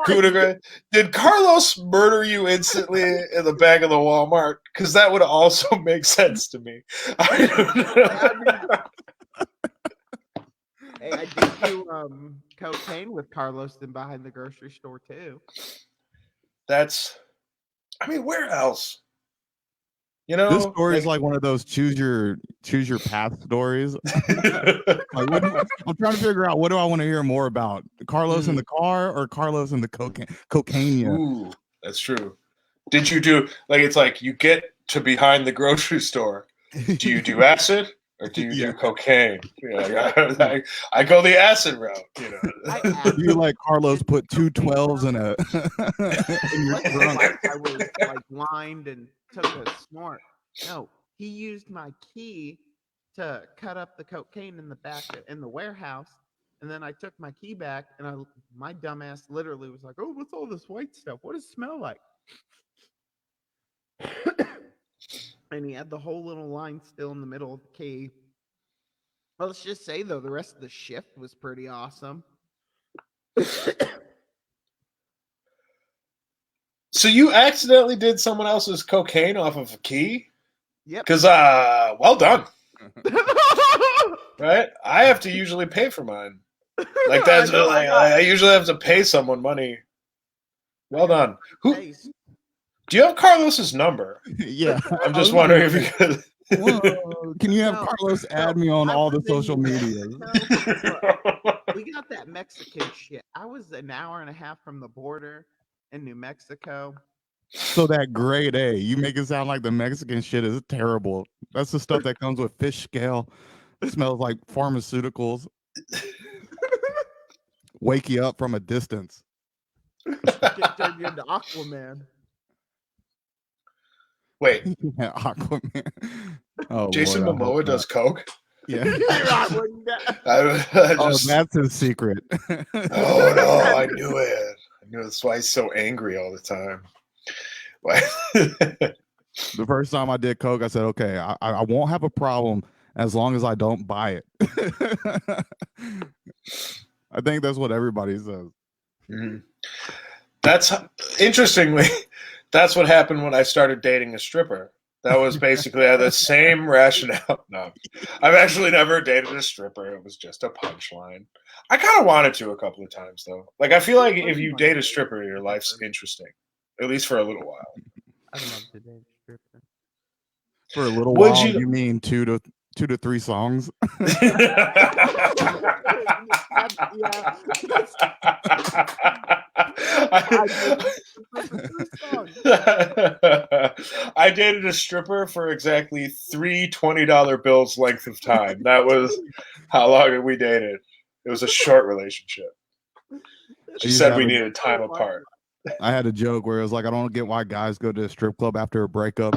coup de grace. Did Carlos murder you instantly in the back of the Walmart? Because that would also make sense to me. I don't know. Hey, I did do cocaine with Carlos then behind the grocery store too. I mean, where else? You know, This story is like one of those choose your path stories. I'm trying to figure out what do I want to hear more about: Carlos in the car or Carlos in the cocaine. Ooh, that's true. Did you do like it's like you get to behind the grocery store? Do you do acid or do you do cocaine? Yeah, I go the acid route. You know, do you like Carlos put 2 12s in a in your trunk? I was like blind and took a snort. No, he used my key to cut up the cocaine in the back in the warehouse, and then I took my key back, and my dumbass literally was like, "Oh, what's all this white stuff? What does it smell like?" And he had the whole little line still in the middle of the key. Well, let's just say though, the rest of the shift was pretty awesome. So you accidentally did someone else's cocaine off of a key? Yep. Because well done. Right? I have to usually pay for mine. Like that's I usually have to pay someone money. Well done. Who? Do you have Carlos's number? Yeah. I'm just wondering if you could. Whoa, can you have Carlos add me on all the social media? We got that Mexican shit. I was an hour and a half from the border in New Mexico. So that grade A, you make it sound like the Mexican shit is terrible. That's the stuff that comes with fish scale. It smells like pharmaceuticals. Wake you up from a distance. Shit turned you into Aquaman. Wait. Yeah, Aquaman. Oh, Jason Lord, Momoa does coke? Yeah. That's his secret. Oh no, I knew it. I knew that's why he's so angry all the time. The first time I did coke, I said, okay, I won't have a problem as long as I don't buy it. I think that's what everybody says. Mhm. That's interestingly, that's what happened when I started dating a stripper. That was basically the same rationale. No, I've actually never dated a stripper. It was just a punchline. I kind of wanted to a couple of times though. Like I feel like if you date a stripper, your life's interesting, at least for a little while. I'd love to date a stripper. For a little Would while, you- you mean 2 to 3 songs? I dated a stripper for exactly 3 $20 bills length of time. That was how long we dated. It was a short relationship. She used to said have we a- needed time apart. I had a joke where it was like, I don't get why guys go to a strip club after a breakup.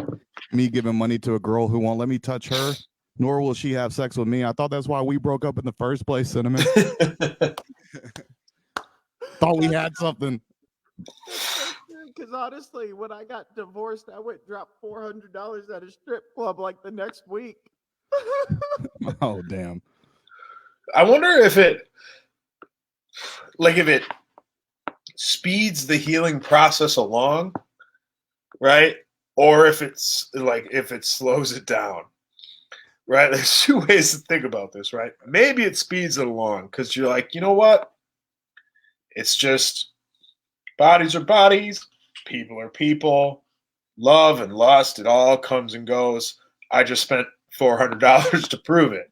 Me giving money to a girl who won't let me touch her, nor will she have sex with me. I thought that's why we broke up in the first place, Cinnamon. Thought we had something. Because honestly, when I got divorced, I went and dropped $400 at a strip club like the next week. Oh, damn. I wonder if it speeds the healing process along, right? Or if it slows it down. Right? There's 2 ways to think about this, right? Maybe it speeds it along because you're like, you know what? It's just bodies are bodies, people are people, love and lust, it all comes and goes. I just spent $400 to prove it,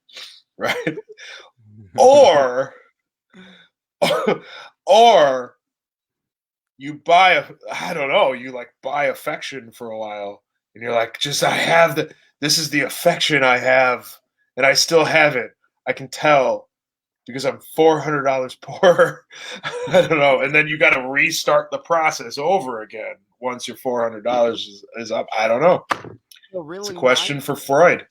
right? Or you buy you buy affection for a while and you're like, this is the affection I have and I still have it. I can tell because I'm $400 poorer. I don't know. And then you got to restart the process over again once your $400 is up. I don't know. So really, It's a question for Freud.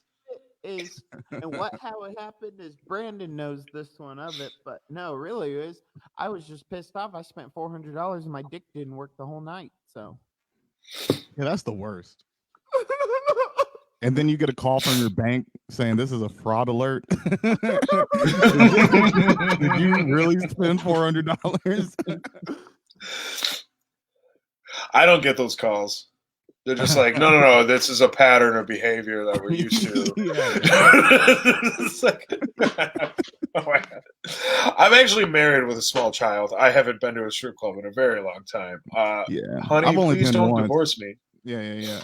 How it happened is Brandon knows this one of it, but no, really is I was just pissed off. I spent $400 and my dick didn't work the whole night. So Yeah, that's the worst. And then you get a call from your bank saying this is a fraud alert. Did you really spend $400? I don't get those calls. They're just like, no, this is a pattern of behavior that we're used to. It's like, oh my God. I'm actually married with a small child. I haven't been to a strip club in a very long time. Yeah, honey, I've only please been don't once. divorce me. Yeah.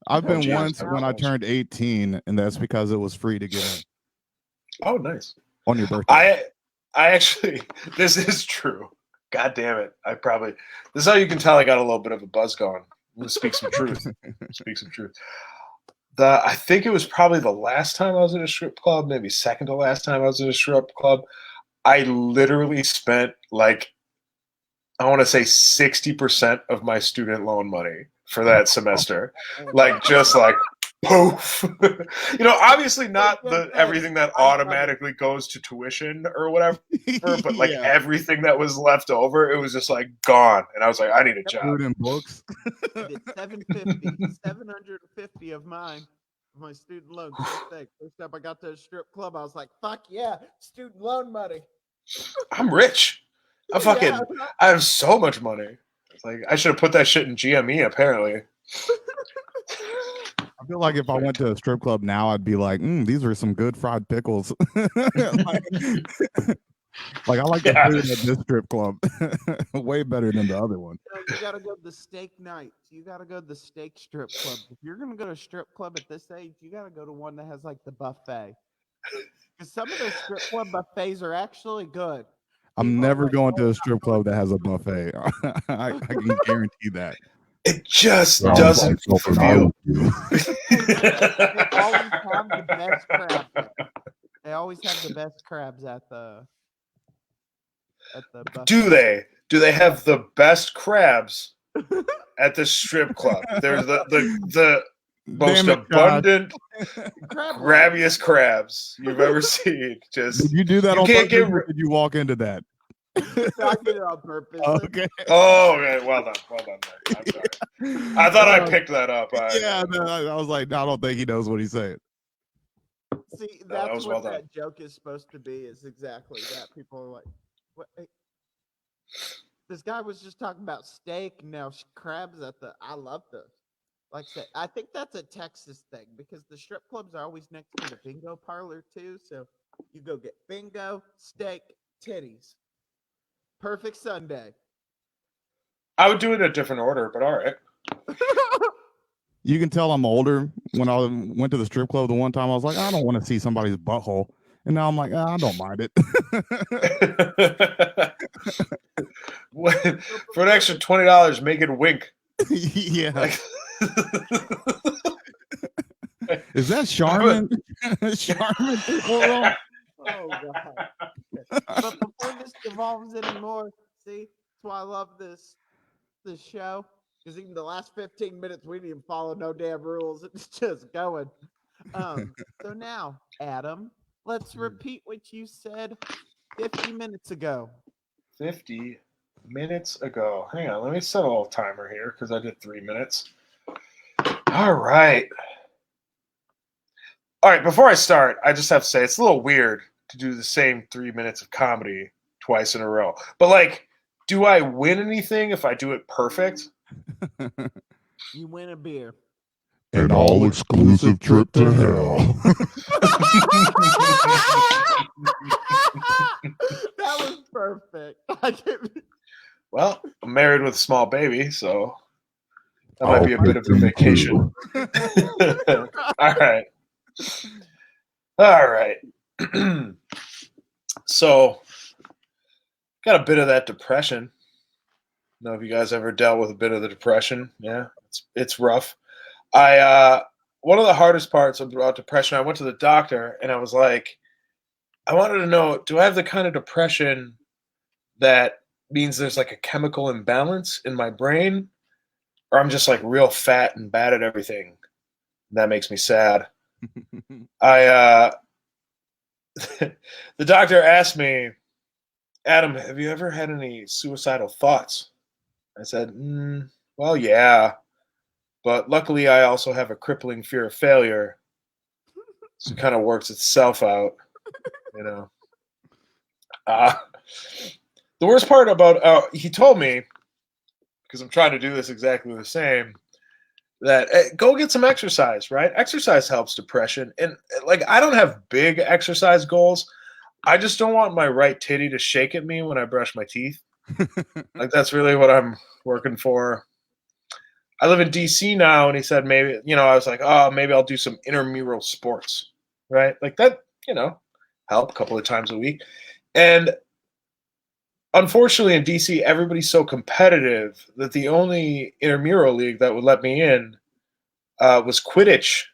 I've been Jesus, once when I turned 18, and that's because it was free to get in Oh, nice. on your birthday. I actually, this is true. God damn it. This is how you can tell I got a little bit of a buzz going. I'm going to speak some truth. I think it was probably the last time I was in a strip club, maybe second to last time I was in a strip club. I literally spent I want to say 60% of my student loan money for that semester. Just poof. Obviously not everything that automatically goes to tuition or whatever, but everything that was left over, it was just gone. And I was like, I need a job. Food and books. I did 750 of mine. My student loan. First time I got to a strip club, I was like, fuck yeah, student loan money. I'm rich. I have so much money. It's like I should have put that shit in GME apparently. I feel like if I went to a strip club now, I'd be like, these are some good fried pickles. I like the food at this strip club way better than the other one. You gotta go to the steak night. You gotta go to the steak strip club. If you're gonna go to a strip club at this age, you gotta go to one that has the buffet. Because some of those strip club buffets are actually good. I'm never going to a strip club that has a buffet. I can guarantee that. It just doesn't feel. They always have the best crabs at the buffet. Do they have the best crabs at the strip club? They're the most abundant, grabbiest crabs you've ever seen. Just did you do that on purpose, or did you walk into that? I did it on purpose. Okay. Oh, okay. Well done. I'm sorry. I thought I picked that up. I was like, no, I don't think he knows what he's saying. See, No, that that's was what well done. that joke is supposed to be. Is exactly that. People are like, "What? This guy was just talking about steak. Now crabs at the. I love those. Like I said, I think that's a Texas thing because the strip clubs are always next to the bingo parlor too. So you go get bingo, steak, titties. Perfect Sunday. I would do it in a different order, but all right. You can tell I'm older. When I went to the strip club the one time, I was like, I don't want to see somebody's butthole. And now I'm like, I don't mind it. For an extra $20, make it wink. Yeah. Like, Is that Charmin? Charmin? Oh god. But before this devolves anymore, see, that's why I love this show. Because even the last 15 minutes we didn't even follow no damn rules. It's just going. So now, Adam, let's repeat what you said 50 minutes ago. 50 minutes ago. Hang on, let me set a little timer here because I did 3 minutes. All right. All right, before I start, I just have to say it's a little weird to do the same 3 minutes of comedy twice in a row. But, like, do I win anything if I do it perfect? You win a beer. An all-exclusive trip to hell. That was perfect. I can't. Well, I'm married with a small baby, so that might be a bit of a vacation. All right. All right. So, got a bit of that depression. Know if you guys ever dealt with a bit of the depression? Yeah, it's rough. One of the hardest parts about depression, I went to the doctor and I was like, I wanted to know, do I have the kind of depression that means there's like a chemical imbalance in my brain, or I'm just like real fat and bad at everything? That makes me sad. The doctor asked me, Adam, have you ever had any suicidal thoughts? I said, well, yeah, but luckily I also have a crippling fear of failure, so it kind of works itself out, you know. The worst part about he told me, because I'm trying to do this exactly the same, that go get some exercise, right? Exercise helps depression, and like I don't have big exercise goals. I just don't want my right titty to shake at me when I brush my teeth. Like that's really what I'm working for. I live in DC now, and he said maybe, I was like, oh, maybe I'll do some intramural sports, right? Like that, help a couple of times a week. And unfortunately in DC, everybody's so competitive that the only intramural league that would let me in was Quidditch.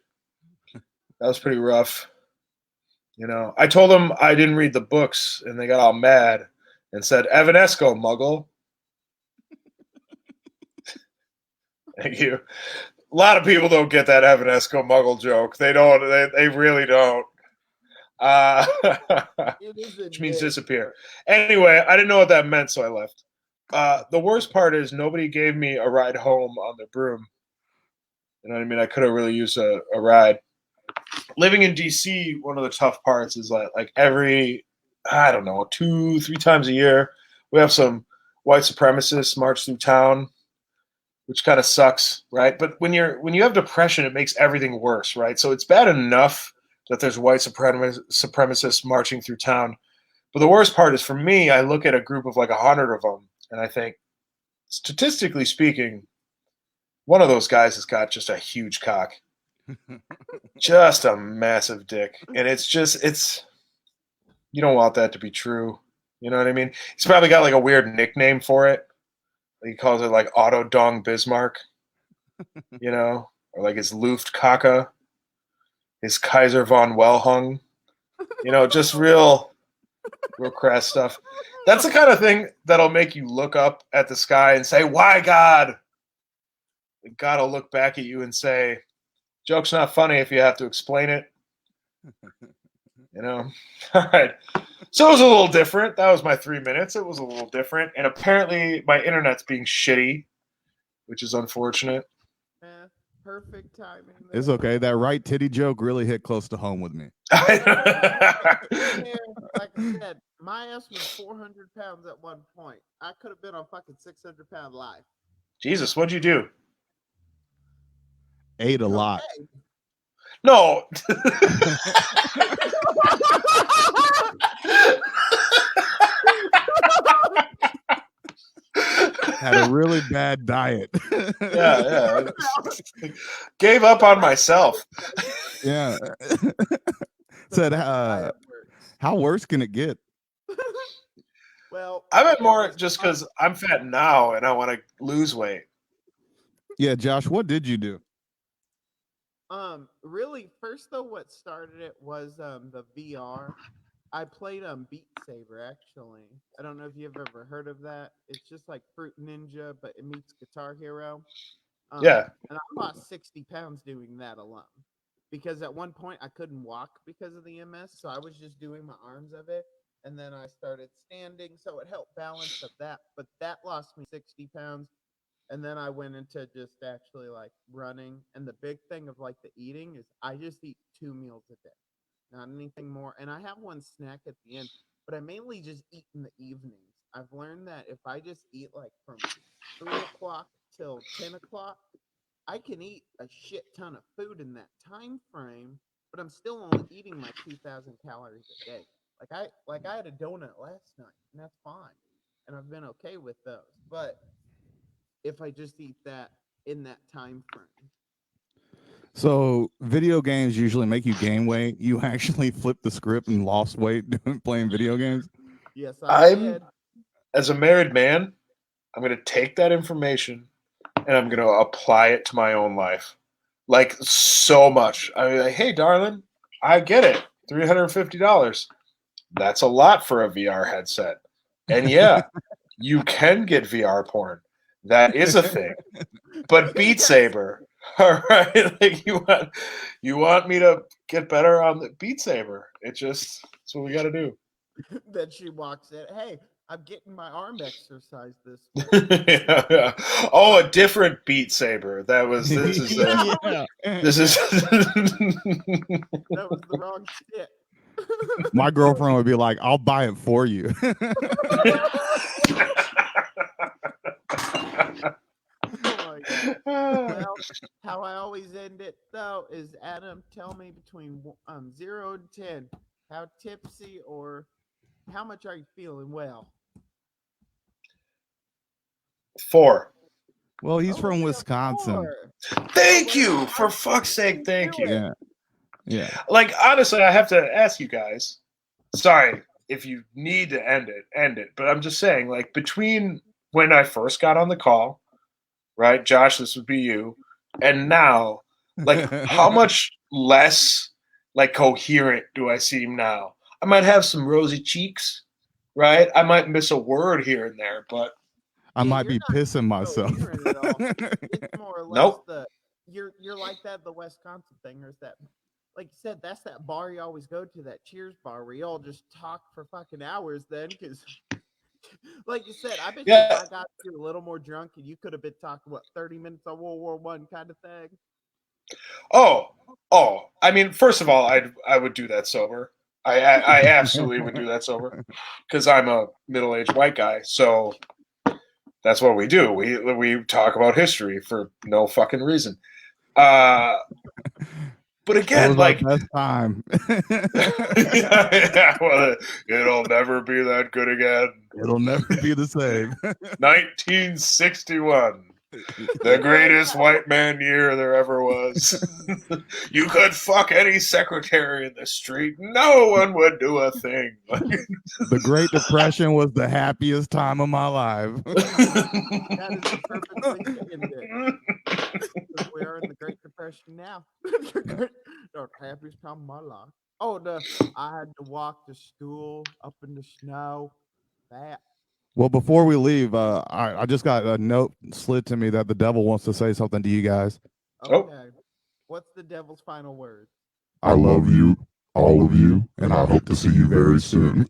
That was pretty rough. I told them I didn't read the books, and they got all mad and said, Evanesco, muggle. Thank you. A lot of people don't get that Evanesco muggle joke. They don't. They really don't. Which means disappear. Anyway, I didn't know what that meant, so I left. The worst part is nobody gave me a ride home on the broom. You know what I mean? I could have really used a ride. Living in DC, one of the tough parts is like every, I don't know, 2-3 times a year, we have some white supremacists march through town, which kind of sucks, right? But when you have depression, it makes everything worse, right? So it's bad enough that there's white supremacists marching through town. But the worst part is for me, I look at a group of like 100 of them, and I think, statistically speaking, one of those guys has got just a huge cock. Just a massive dick. And you don't want that to be true. You know what I mean? He's probably got like a weird nickname for it. He calls it like Otto Dong Bismarck, or like his Luftkaka, his Kaiser von Wellhung, just real crass stuff. That's the kind of thing that'll make you look up at the sky and say, why God? And God will look back at you and say, joke's not funny if you have to explain it. All right. So it was a little different. That was my 3 minutes. It was a little different. And apparently my internet's being shitty, which is unfortunate. perfect timing. It's there. okay. That right titty joke really hit close to home with me. Yeah, like I said, my ass was 400 pounds at one point. I could have been on fucking 600-pound life. Jesus, what'd you do? Ate a lot. Okay. No. Had a really bad diet. Yeah. Gave up on myself. Yeah. The Said, diet works. how worse can it get? Well, I meant it more was just fun. because I'm fat now and I want to lose weight. Yeah, Josh, what did you do? Really, first though, what started it was the VR. I played Beat Saber actually. I don't know if you've ever heard of that. It's just like Fruit Ninja, but it meets Guitar Hero. Yeah. And I lost 60 pounds doing that alone. Because at one point I couldn't walk because of the MS, so I was just doing my arms of it, and then I started standing, so it helped balance of that. But that lost me 60 pounds, and then I went into just actually like running. And the big thing of like the eating is I just eat 2 meals a day, not anything more. And I have one snack at the end, but I mainly just eat in the evenings. I've learned that if I just eat like from 3 o'clock till 10 o'clock, I can eat a shit ton of food in that time frame, but I'm still only eating my 2,000 calories a day. Like I had a donut last night, and that's fine, and I've been okay with those. But if I just eat that in that time frame, So video games usually make you gain weight. You actually flipped the script and lost weight playing video games. yes, I did. As a married man, I'm going to take that information and I'm going to apply it to my own life. Like so much. I mean, like, hey, darling, I get it. $350. That's a lot for a VR headset. And yeah, you can get VR porn. That is a thing. But Beat Saber, all right, like you want me to get better on the Beat Saber. It's what we got to do. Then she walks in. Hey, I'm getting my arm exercise this Yeah. Oh, a different Beat Saber. This is Yeah. this is That was the wrong shit. My girlfriend would be like, I'll buy it for you. Oh my God. Well, how I always end it though is Adam, tell me between 0 and 10, how tipsy or how much are you feeling well? 4. Well, he's Oh, from we got Wisconsin. 4. Thank Well, you. For fuck's sake, thank you. Yeah. Yeah. Like, honestly, I have to ask you guys. Sorry, if you need to end it. But I'm just saying, like, between when I first got on the call, right, Josh, this would be you, and now, like, how much less, like, coherent do I seem now? I might have some rosy cheeks, right? I might miss a word here and there, but I Yeah, might you're be not pissing myself. coherent at all. It's more or less Nope. you're like that the Wisconsin thing, or is that like you said, that's that bar you always go to, that Cheers bar where you all just talk for fucking hours then, because like you said, I bet you if Yeah. I got you a little more drunk and you could have been talking 30 minutes on World War One kind of thing. Oh. I mean, first of all, I would do that sober. I absolutely would do that sober because I'm a middle-aged white guy. So that's what we do. We talk about history for no fucking reason. But That again, was like, our best time. well, it'll never be that good again. It'll never be the same. 1961, the greatest white man year there ever was. You could fuck any secretary in the street. No one would do a thing. The Great Depression was the happiest time of my life. That is the perfect way to end it. 'Cause we are in the Great Depression now. The happiest time of my life. Oh, I had to walk to school up in the snow. That Well, before we leave, I just got a note slid to me that the devil wants to say something to you guys. Oh. okay. What's the devil's final word? I love you, all of you, and I hope to see you very soon.